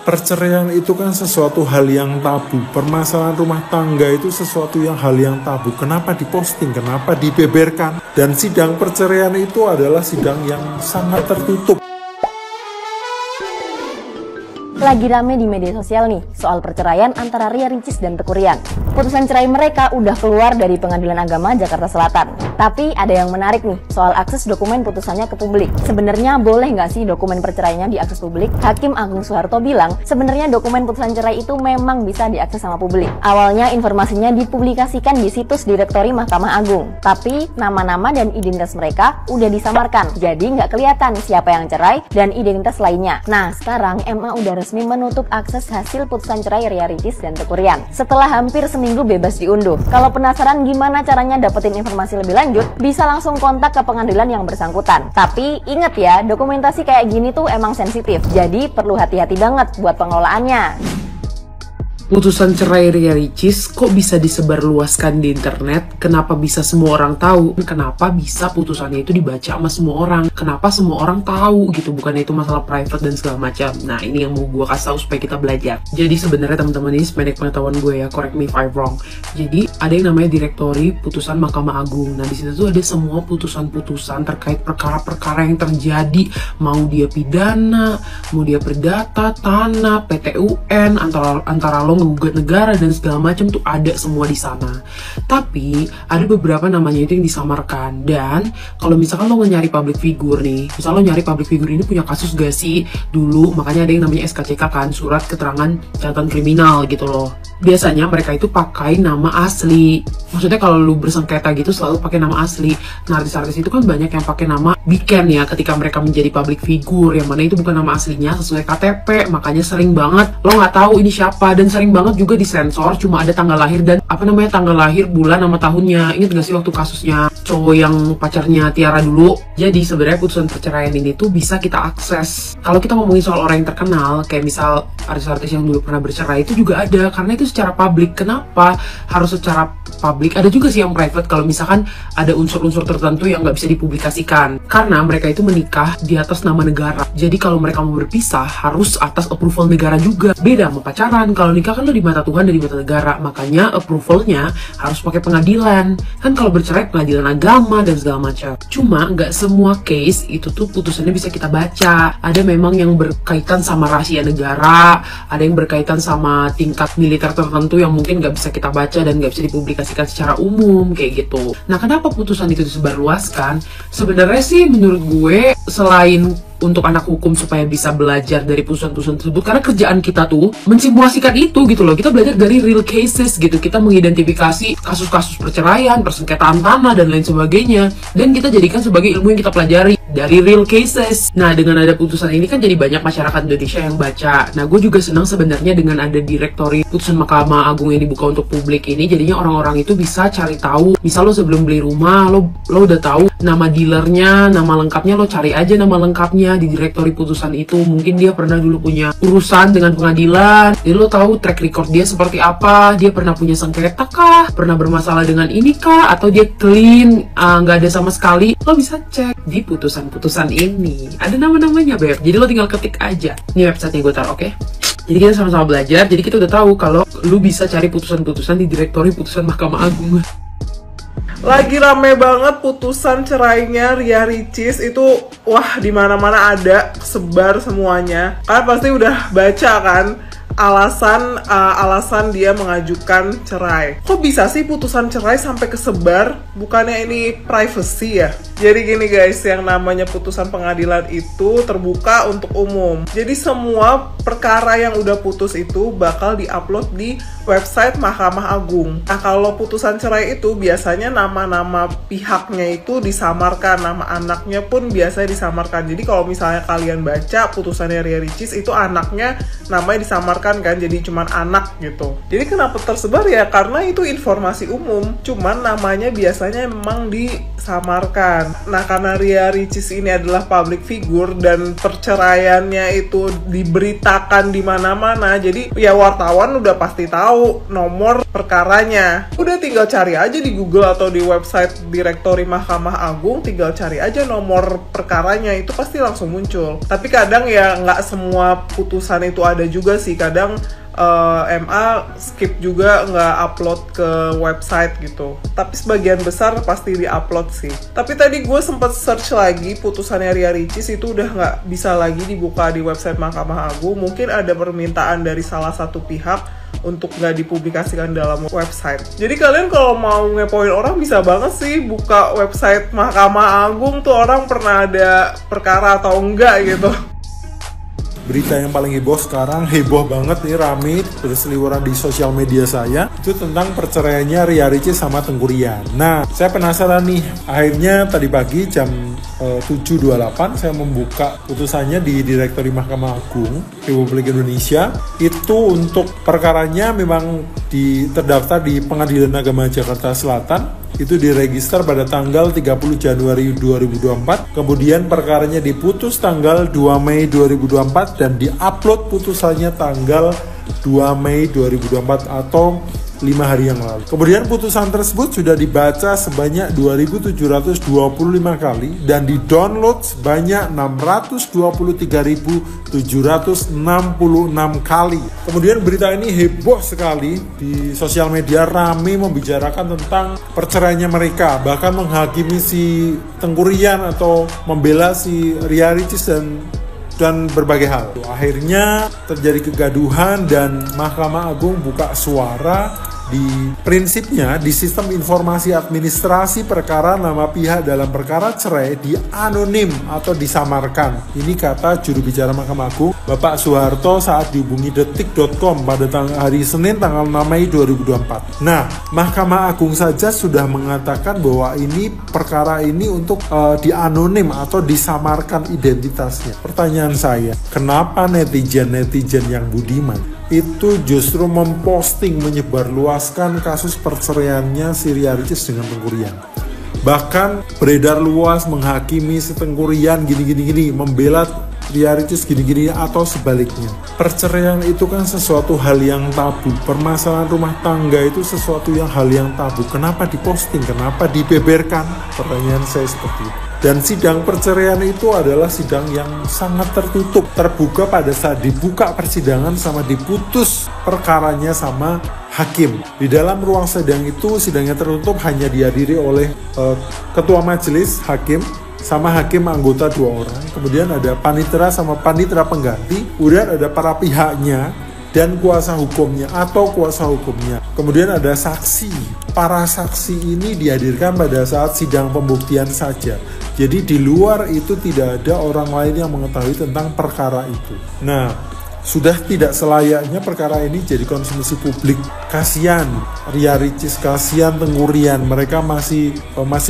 Perceraian itu kan sesuatu hal yang tabu. Permasalahan rumah tangga itu sesuatu hal yang tabu. Kenapa diposting? Kenapa dibeberkan? Dan sidang perceraian itu adalah sidang yang sangat tertutup. Lagi rame di media sosial nih, soal perceraian antara Ria Ricis dan Teuku Ryan. Putusan cerai mereka udah keluar dari Pengadilan Agama Jakarta Selatan. Tapi ada yang menarik nih, soal akses dokumen putusannya ke publik. Sebenarnya boleh nggak sih dokumen perceraiannya diakses publik? Hakim Agung Soeharto bilang, sebenarnya dokumen putusan cerai itu memang bisa diakses sama publik. Awalnya informasinya dipublikasikan di situs Direktori Mahkamah Agung. Tapi nama-nama dan identitas mereka udah disamarkan. Jadi nggak kelihatan siapa yang cerai dan identitas lainnya. Nah, sekarang MA udah resmi menutup akses hasil putusan cerai Ria Ricis dan Teuku Ryan setelah hampir seminggu bebas diunduh. Kalau penasaran gimana caranya dapetin informasi lebih lanjut, bisa langsung kontak ke pengadilan yang bersangkutan. Tapi inget ya, dokumentasi kayak gini tuh emang sensitif, jadi perlu hati-hati banget buat pengelolaannya. Putusan cerai Ria Ricis kok bisa disebarluaskan di internet? Kenapa bisa semua orang tahu? Kenapa bisa putusannya itu dibaca sama semua orang? Kenapa semua orang tahu gitu? Bukannya itu masalah private dan segala macam. Nah, ini yang mau gue kasih tahu supaya kita belajar. Jadi sebenarnya teman-teman, ini sependek pengetahuan gue ya, correct me if I'm wrong. Jadi ada yang namanya Direktori Putusan Mahkamah Agung. Nah, di situ tuh ada semua putusan-putusan terkait perkara-perkara yang terjadi, mau dia pidana, mau dia perdata, tanah, PT-UN, antara lo menggugat negara dan segala macam tuh ada semua di sana. Tapi ada beberapa namanya itu yang disamarkan. Dan kalau misalkan lo nyari public figure nih, misal lo nyari public figure ini punya kasus gak sih dulu, makanya ada yang namanya SKCK kan, surat keterangan catatan kriminal gitu loh. Biasanya mereka itu pakai nama asli. Maksudnya kalau lu bersengketa gitu selalu pakai nama asli. Nah, artis-artis itu kan banyak yang pakai nama biken ya ketika mereka menjadi public figure, yang mana itu bukan nama aslinya sesuai KTP. Makanya sering banget lo nggak tahu ini siapa, dan sering banget juga disensor cuma ada tanggal lahir dan tanggal lahir, bulan sama tahunnya. Ingat gak sih waktu kasusnya cowok yang pacarnya Tiara dulu? Jadi sebenarnya putusan perceraian ini tuh bisa kita akses. Kalau kita ngomongin soal orang yang terkenal, kayak misal artis-artis yang dulu pernah bercerai, itu juga ada karena itu secara publik. Kenapa harus secara publik? Ada juga sih yang private kalau misalkan ada unsur-unsur tertentu yang nggak bisa dipublikasikan karena mereka itu menikah di atas nama negara. Jadi kalau mereka mau berpisah harus atas approval negara juga. Beda sama pacaran, kalau nikah kan lo di mata Tuhan dan di mata negara, makanya approvalnya harus pakai pengadilan. Kan kalau bercerai pengadilan agama dan segala macam. Cuma nggak semua case itu tuh putusannya bisa kita baca. Ada memang yang berkaitan sama rahasia negara, ada yang berkaitan sama tingkat militer tertentu yang mungkin nggak bisa kita baca dan nggak bisa dipublikasikan secara umum kayak gitu. Nah, kenapa putusan itu disebarluaskan? Sebenarnya sih menurut gue, selain untuk anak hukum supaya bisa belajar dari putusan-putusan tersebut, karena kerjaan kita tuh mensimulasikan itu gitu loh. Kita belajar dari real cases gitu, kita mengidentifikasi kasus-kasus perceraian, persengketaan tanah dan lain sebagainya, dan kita jadikan sebagai ilmu yang kita pelajari dari real cases. Nah, dengan ada putusan ini kan jadi banyak masyarakat Indonesia yang baca. Nah, gue juga senang sebenarnya dengan ada Direktori Putusan Mahkamah Agung yang dibuka untuk publik ini, jadinya orang-orang itu bisa cari tahu. Misal lo sebelum beli rumah, lo udah tahu nama dealernya, nama lengkapnya, lo cari aja nama lengkapnya di Direktori Putusan itu. Mungkin dia pernah dulu punya urusan dengan pengadilan, jadi lo tahu track record dia seperti apa, dia pernah punya sengketa kah, pernah bermasalah dengan ini kah, atau dia clean, nggak ada sama sekali. Lo bisa cek di putusan ini, ada nama-namanya Beb, jadi lo tinggal ketik aja. Ini websitenya gue taruh, oke? Jadi kita sama-sama belajar, jadi kita udah tahu kalau lu bisa cari putusan-putusan di Direktori Putusan Mahkamah Agung. Lagi rame banget putusan cerainya Ria Ricis itu, wah di mana-mana ada, sebar semuanya. Kalian pasti udah baca kan alasan dia mengajukan cerai. Kok bisa sih putusan cerai sampai kesebar? Bukannya ini privacy ya? Jadi gini guys, yang namanya putusan pengadilan itu terbuka untuk umum. Jadi semua perkara yang udah putus itu bakal diupload di website Mahkamah Agung. Nah, kalau putusan cerai itu biasanya nama-nama pihaknya itu disamarkan, nama anaknya pun biasanya disamarkan. Jadi kalau misalnya kalian baca putusannya Ria Ricis itu anaknya namanya disamarkan disamarkan kan jadi cuman anak gitu. Jadi kenapa tersebar ya? Karena itu informasi umum, cuman namanya biasanya memang disamarkan. Nah, karena Ria Ricis ini adalah public figure dan perceraiannya itu diberitakan di mana-mana, jadi ya wartawan udah pasti tahu nomor perkaranya. Udah tinggal cari aja di Google atau di website Direktori Mahkamah Agung, tinggal cari aja nomor perkaranya, itu pasti langsung muncul. Tapi kadang ya nggak semua putusan itu ada juga sih, kadang MA skip juga nggak upload ke website gitu. Tapi sebagian besar pasti di-upload sih. Tapi tadi gue sempat search lagi putusannya Ria Ricis itu udah nggak bisa lagi dibuka di website Mahkamah Agung. Mungkin ada permintaan dari salah satu pihak untuk nggak dipublikasikan dalam website. Jadi kalian kalau mau ngepoin orang bisa banget sih buka website Mahkamah Agung tuh orang pernah ada perkara atau enggak gitu. Berita yang paling heboh sekarang, heboh banget nih, rame berseliweran di sosial media saya, itu tentang perceraiannya Ria Ricis sama Tengku Rian. Nah, saya penasaran nih, akhirnya tadi pagi jam 7.28 saya membuka putusannya di Direktori Mahkamah Agung Republik Indonesia. Itu untuk perkaranya memang terdaftar di Pengadilan Agama Jakarta Selatan. Itu diregister pada tanggal 30 Januari 2024, kemudian perkaranya diputus tanggal 2 Mei 2024 dan diupload putusannya tanggal 2 Mei 2024 atau 5 hari yang lalu. Kemudian putusan tersebut sudah dibaca sebanyak 2.725 kali dan di-download sebanyak 623.766 kali. Kemudian berita ini heboh sekali di sosial media, rame membicarakan tentang perceraiannya mereka, bahkan menghakimi si Tengku Rian atau membela si Ria Ricis dan berbagai hal. Akhirnya terjadi kegaduhan dan Mahkamah Agung buka suara. Di prinsipnya di sistem informasi administrasi perkara nama pihak dalam perkara cerai dianonim atau disamarkan. Ini kata juru bicara Mahkamah Agung Bapak Soeharto saat dihubungi detik.com pada hari Senin tanggal 6 Mei 2024. Nah, Mahkamah Agung saja sudah mengatakan bahwa ini perkara ini untuk dianonim atau disamarkan identitasnya. Pertanyaan saya, kenapa netizen yang budiman itu justru memposting, menyebarluaskan kasus perceraiannya si Ria Ricis dengan Tengku Rian? Bahkan beredar luas menghakimi si Tengku Rian gini, membela Ria Ricis gini atau sebaliknya. Perceraian itu kan sesuatu hal yang tabu. Permasalahan rumah tangga itu sesuatu hal yang tabu. Kenapa diposting? Kenapa dibeberkan? Pertanyaan saya seperti itu. Dan sidang perceraian itu adalah sidang yang sangat tertutup, terbuka pada saat dibuka persidangan sama diputus perkaranya sama hakim. Di dalam ruang sidang itu, sidangnya tertutup, hanya dihadiri oleh ketua majelis, hakim, sama hakim anggota 2 orang. Kemudian ada panitera sama panitera pengganti. Kemudian ada para pihaknya dan kuasa hukumnya atau kuasa hukumnya. Kemudian ada saksi. Para saksi ini dihadirkan pada saat sidang pembuktian saja. Jadi di luar itu tidak ada orang lain yang mengetahui tentang perkara itu. Nah, sudah tidak selayaknya perkara ini jadi konsumsi publik. Kasihan Ria Ricis, kasihan Tengku Rian. Mereka masih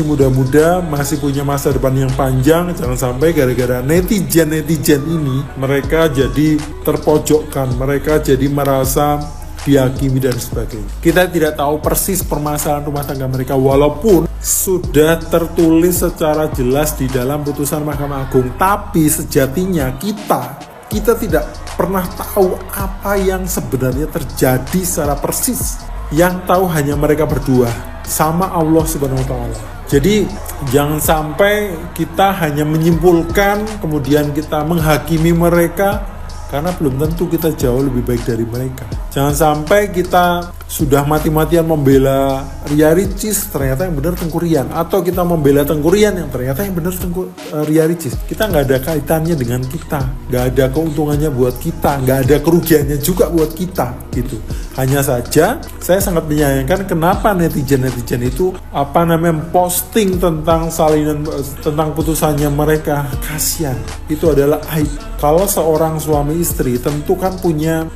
muda-muda, masih punya masa depan yang panjang. Jangan sampai gara-gara netizen ini mereka jadi terpojokkan, mereka jadi merasa dihakimi dan sebagainya. Kita tidak tahu persis permasalahan rumah tangga mereka, walaupun sudah tertulis secara jelas di dalam putusan Mahkamah Agung. Tapi sejatinya kita tidak pernah tahu apa yang sebenarnya terjadi secara persis. Yang tahu hanya mereka berdua sama Allah Subhanahu wa Ta'ala. Jadi jangan sampai kita hanya menyimpulkan kemudian kita menghakimi mereka, karena belum tentu kita jauh lebih baik dari mereka. Jangan sampai kita sudah mati-matian membela Ria Ricis, ternyata yang benar Tengku Rian, atau kita membela Tengku Rian yang ternyata yang benar Ria Ricis. Kita nggak ada kaitannya dengan kita, nggak ada keuntungannya buat kita, nggak ada kerugiannya juga buat kita, gitu. Hanya saja saya sangat menyayangkan kenapa netizen itu posting tentang salinan tentang putusannya mereka. Kasihan, itu adalah aib. Kalau seorang suami istri tentu kan punya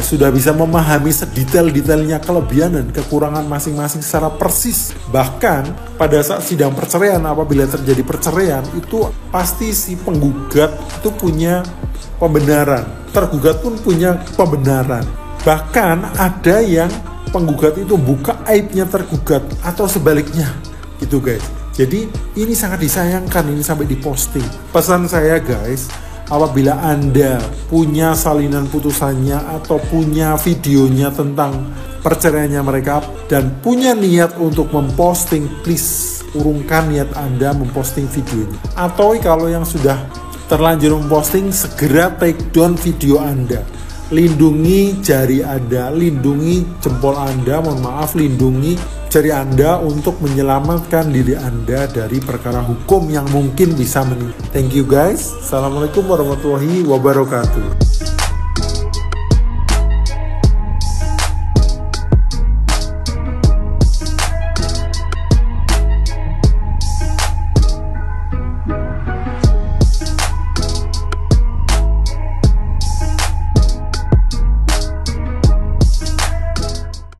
sudah bisa memahami sedetail-detailnya punya kelebihan dan kekurangan masing-masing secara persis. Bahkan pada saat sidang perceraian, apabila terjadi perceraian, itu pasti si penggugat itu punya pembenaran, tergugat pun punya pembenaran. Bahkan ada yang penggugat itu buka aibnya tergugat atau sebaliknya gitu guys. Jadi ini sangat disayangkan ini sampai diposting. Pesan saya guys, apabila Anda punya salinan putusannya atau punya videonya tentang perceraiannya mereka dan punya niat untuk memposting, please urungkan niat Anda memposting videonya. Atau kalau yang sudah terlanjur memposting, segera take down video Anda. Lindungi jari Anda, lindungi jempol Anda, lindungi jari Anda untuk menyelamatkan diri Anda dari perkara hukum yang mungkin bisa menimpa. Thank you guys. Assalamualaikum warahmatullahi wabarakatuh.